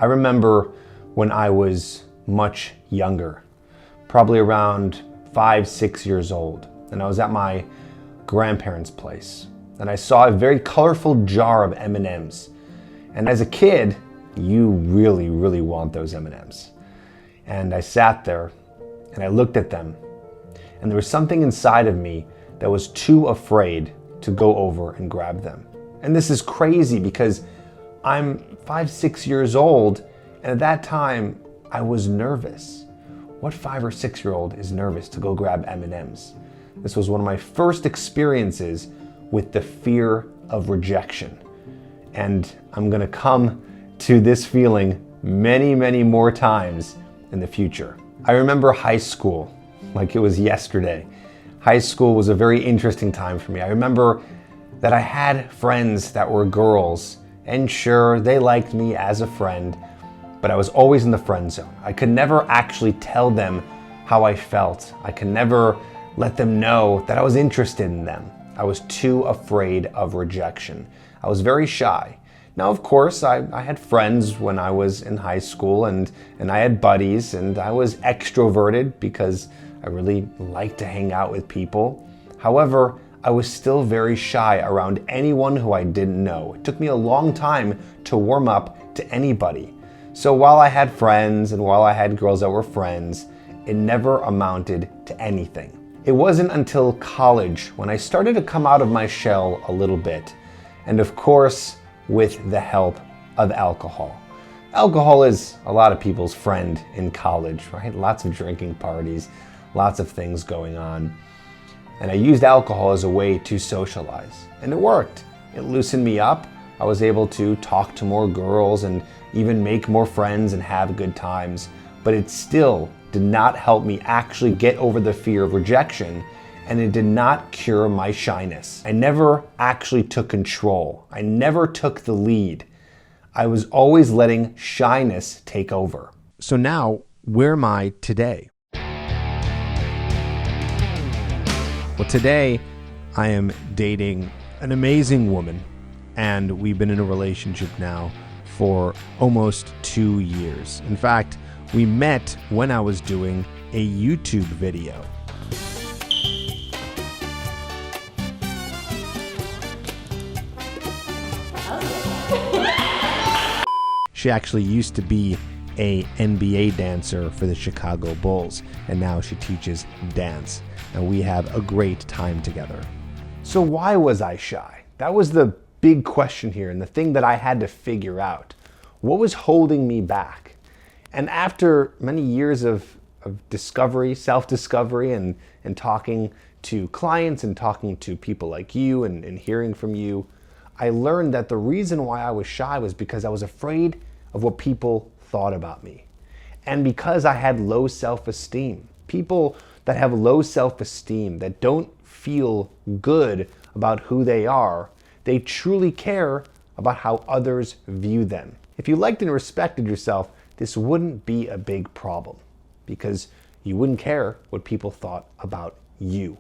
I remember when I was much younger, probably around 5, 6 years old, and I was at my grandparents' place, and I saw a very colorful jar of M&Ms. And as a kid, you really, really want those M&Ms. And I sat there and I looked at them, and there was something inside of me that was too afraid to go over and grab them. And this is crazy because I'm 5, 6 years old, and at that time I was nervous. What 5 or 6 year old is nervous to go grab M&Ms? This was one of my first experiences with the fear of rejection. And I'm gonna come to this feeling many, many more times in the future. I remember high school like it was yesterday. High school was a very interesting time for me. I remember that I had friends that were girls, and sure, they liked me as a friend, but I was always in the friend zone. I could never actually tell them how I felt. I could never let them know that I was interested in them. I was too afraid of rejection. I was very shy. Now, of course, I had friends when I was in high school, and I had buddies, and I was extroverted because I really liked to hang out with people. However, I was still very shy around anyone who I didn't know. It took me a long time to warm up to anybody. So while I had friends and while I had girls that were friends, it never amounted to anything. It wasn't until college when I started to come out of my shell a little bit, and of course, with the help of alcohol. Alcohol is a lot of people's friend in college, right? Lots of drinking parties, lots of things going on. And I used alcohol as a way to socialize, and it worked. It loosened me up. I was able to talk to more girls and even make more friends and have good times, but it still did not help me actually get over the fear of rejection, and it did not cure my shyness. I never actually took control. I never took the lead. I was always letting shyness take over. So now, where am I today? Well, today I am dating an amazing woman, and we've been in a relationship now for almost 2 years. In fact, we met when I was doing a YouTube video. She actually used to be a NBA dancer for the Chicago Bulls, and now she teaches dance, and we have a great time together. So why was I shy? That was the big question here, and the thing that I had to figure out. What was holding me back? And after many years of discovery, self-discovery, and talking to clients and talking to people like you and hearing from you, I learned that the reason why I was shy was because I was afraid of what people thought about me. And because I had low self-esteem. People that have low self-esteem, that don't feel good about who they are, they truly care about how others view them. If you liked and respected yourself, this wouldn't be a big problem because you wouldn't care what people thought about you.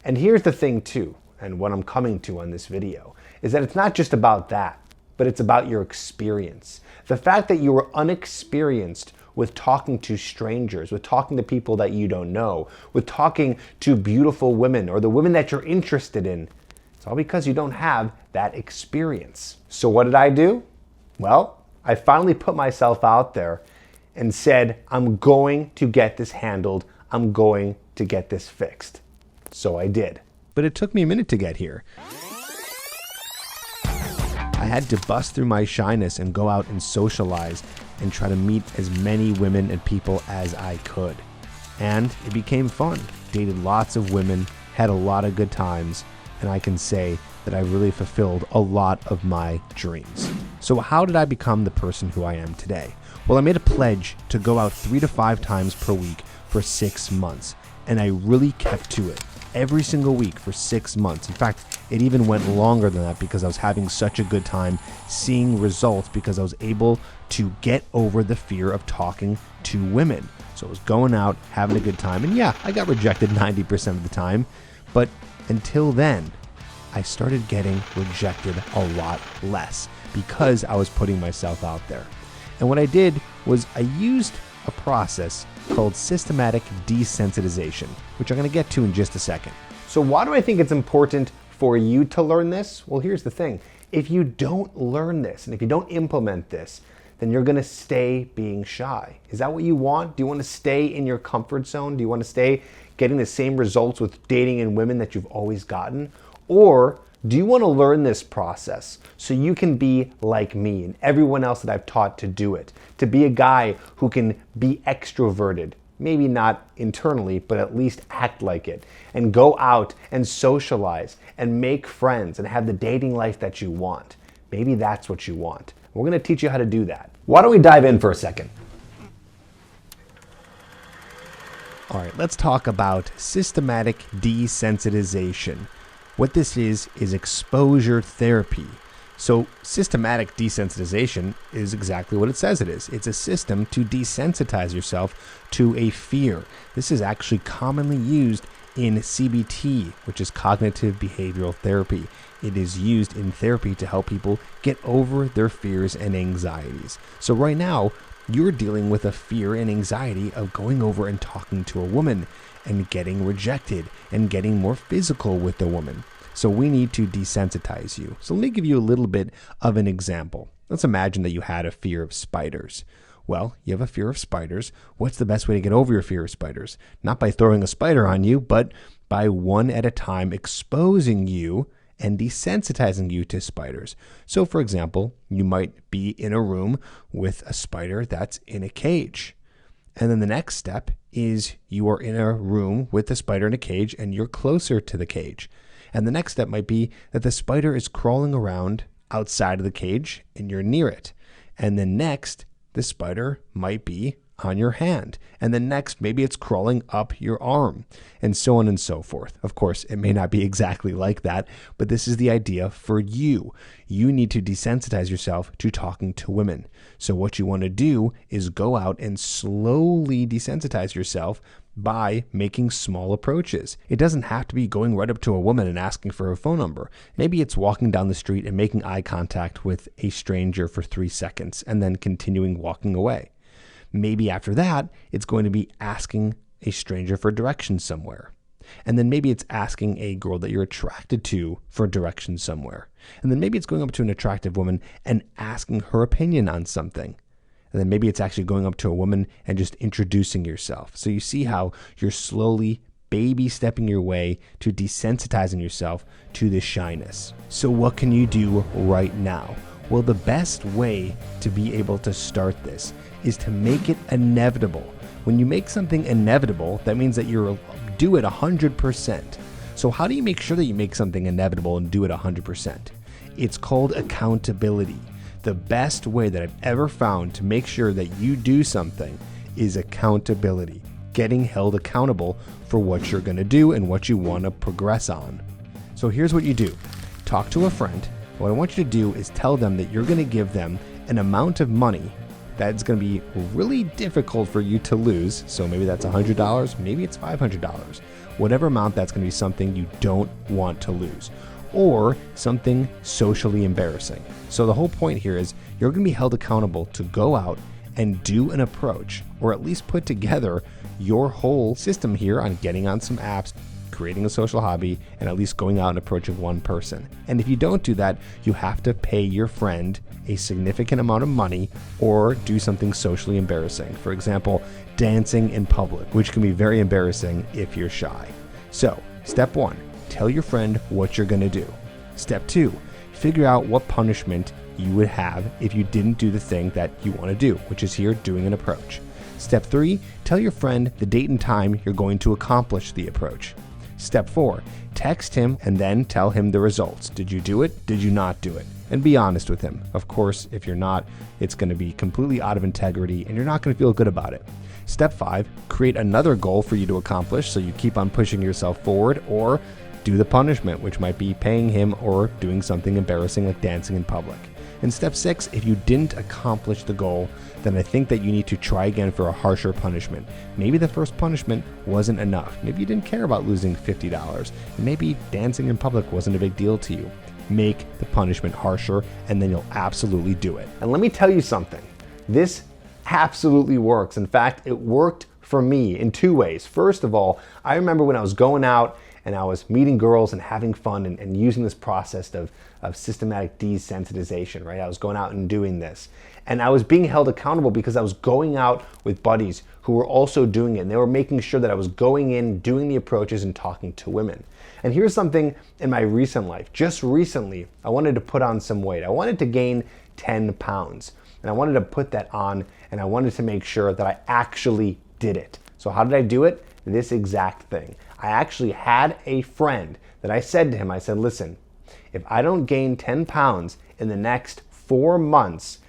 And here's the thing too, and what I'm coming to on this video, is that it's not just about that, but it's about your experience. The fact that you were unexperienced with talking to strangers, with talking to people that you don't know, with talking to beautiful women or the women that you're interested in, it's all because you don't have that experience. So what did I do? Well, I finally put myself out there and said, I'm going to get this handled. I'm going to get this fixed. So I did. But it took me a minute to get here. I had to bust through my shyness and go out and socialize and try to meet as many women and people as I could. And it became fun. Dated lots of women, had a lot of good times, and I can say that I really fulfilled a lot of my dreams. So how did I become the person who I am today? Well, I made a pledge to go out 3 to 5 times per week for 6 months, and I really kept to it. Every single week for 6 months. In fact, it even went longer than that because I was having such a good time seeing results because I was able to get over the fear of talking to women. So I was going out, having a good time, and yeah, I got rejected 90% of the time, but until then, I started getting rejected a lot less because I was putting myself out there. And what I did was I used a process called systematic desensitization, which I'm going to get to in just a second. So why do I think it's important for you to learn this? Well, here's the thing. If you don't learn this and if you don't implement this, then you're gonna stay being shy. Is that what you want? Do you want to stay in your comfort zone? Do you want to stay getting the same results with dating in women that you've always gotten? Or do you want to learn this process so you can be like me and everyone else that I've taught to do it? To be a guy who can be extroverted, maybe not internally, but at least act like it, and go out and socialize and make friends and have the dating life that you want. Maybe that's what you want. We're gonna teach you how to do that. Why don't we dive in for a second? All right, let's talk about systematic desensitization. What this is exposure therapy. So systematic desensitization is exactly what it says it is. It's a system to desensitize yourself to a fear. This is actually commonly used in CBT, which is cognitive behavioral therapy. It is used in therapy to help people get over their fears and anxieties. So right now, you're dealing with a fear and anxiety of going over and talking to a woman and getting rejected and getting more physical with the woman. So we need to desensitize you. So let me give you a little bit of an example. Let's imagine that you had a fear of spiders. Well, you have a fear of spiders. What's the best way to get over your fear of spiders? Not by throwing a spider on you, but by one at a time exposing you and desensitizing you to spiders. So for example, you might be in a room with a spider that's in a cage. And then the next step is you are in a room with the spider in a cage and you're closer to the cage. And the next step might be that the spider is crawling around outside of the cage and you're near it. And then next, the spider might be on your hand. And then next, maybe it's crawling up your arm, and so on and so forth. Of course, it may not be exactly like that, but this is the idea for you. You need to desensitize yourself to talking to women. So what you want to do is go out and slowly desensitize yourself by making small approaches. It doesn't have to be going right up to a woman and asking for her phone number. Maybe it's walking down the street and making eye contact with a stranger for 3 seconds and then continuing walking away. Maybe after that, it's going to be asking a stranger for directions somewhere. And then maybe it's asking a girl that you're attracted to for directions somewhere. And then maybe it's going up to an attractive woman and asking her opinion on something. And then maybe it's actually going up to a woman and just introducing yourself. So you see how you're slowly baby stepping your way to desensitizing yourself to this shyness. So what can you do right now? Well, the best way to be able to start this is to make it inevitable. When you make something inevitable, that means that you'll do it 100%. So how do you make sure that you make something inevitable and do it 100%? It's called accountability. The best way that I've ever found to make sure that you do something is accountability. Getting held accountable for what you're going to do and what you want to progress on. So here's what you do. Talk to a friend. What I want you to do is tell them that you're going to give them an amount of money that's going to be really difficult for you to lose. So maybe that's $100, maybe it's $500. Whatever amount, that's going to be something you don't want to lose, or something socially embarrassing. So the whole point here is you're going to be held accountable to go out and do an approach, or at least put together your whole system here on getting on some apps, creating a social hobby, and at least going out and approaching one person. And if you don't do that, you have to pay your friend a significant amount of money or do something socially embarrassing. For example, dancing in public, which can be very embarrassing if you're shy. So, step 1, tell your friend what you're going to do. Step 2, figure out what punishment you would have if you didn't do the thing that you want to do, which is here doing an approach. Step 3, tell your friend the date and time you're going to accomplish the approach. Step 4, text him and then tell him the results. Did you do it? Did you not do it? And be honest with him. Of course, if you're not, it's going to be completely out of integrity and you're not going to feel good about it. Step 5, create another goal for you to accomplish so you keep on pushing yourself forward, or do the punishment, which might be paying him or doing something embarrassing like dancing in public. And step 6, if you didn't accomplish the goal, then I think that you need to try again for a harsher punishment. Maybe the first punishment wasn't enough. Maybe you didn't care about losing $50. Maybe dancing in public wasn't a big deal to you. Make the punishment harsher, and then you'll absolutely do it. And let me tell you something. This absolutely works. In fact, it worked for me in two ways. First of all, I remember when I was going out and I was meeting girls and having fun and using this process of systematic desensitization, right? I was going out and doing this. And I was being held accountable because I was going out with buddies who were also doing it. And they were making sure that I was going in, doing the approaches and talking to women. And here's something in my recent life. Just recently, I wanted to put on some weight. I wanted to gain 10 pounds. And I wanted to put that on, and I wanted to make sure that I actually did it. So how did I do it? This exact thing. I actually had a friend that I said to him, I said, listen, if I don't gain 10 pounds in the next 4 months,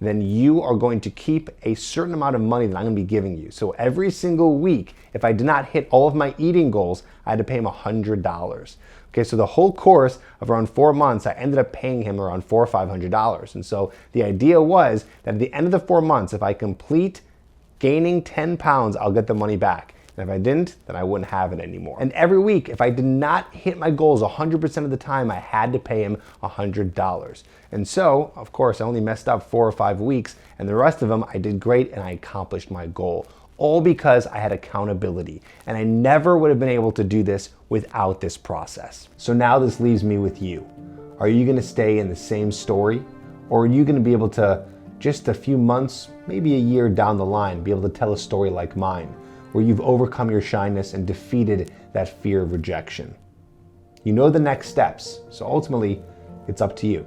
then you are going to keep a certain amount of money that I'm going to be giving you. So every single week, if I did not hit all of my eating goals, I had to pay him $100. Okay, so the whole course of around 4 months, I ended up paying him around $400 or $500. And so the idea was that at the end of the 4 months, if I complete gaining 10 pounds, I'll get the money back. And if I didn't, then I wouldn't have it anymore. And every week, if I did not hit my goals 100% of the time, I had to pay him $100. And so, of course, I only messed up 4 or 5 weeks, and the rest of them I did great and I accomplished my goal. All because I had accountability. And I never would have been able to do this without this process. So now this leaves me with you. Are you gonna stay in the same story? Or are you gonna be able to, just a few months, maybe a year down the line, be able to tell a story like mine, where you've overcome your shyness and defeated that fear of rejection? You know the next steps, so ultimately, it's up to you.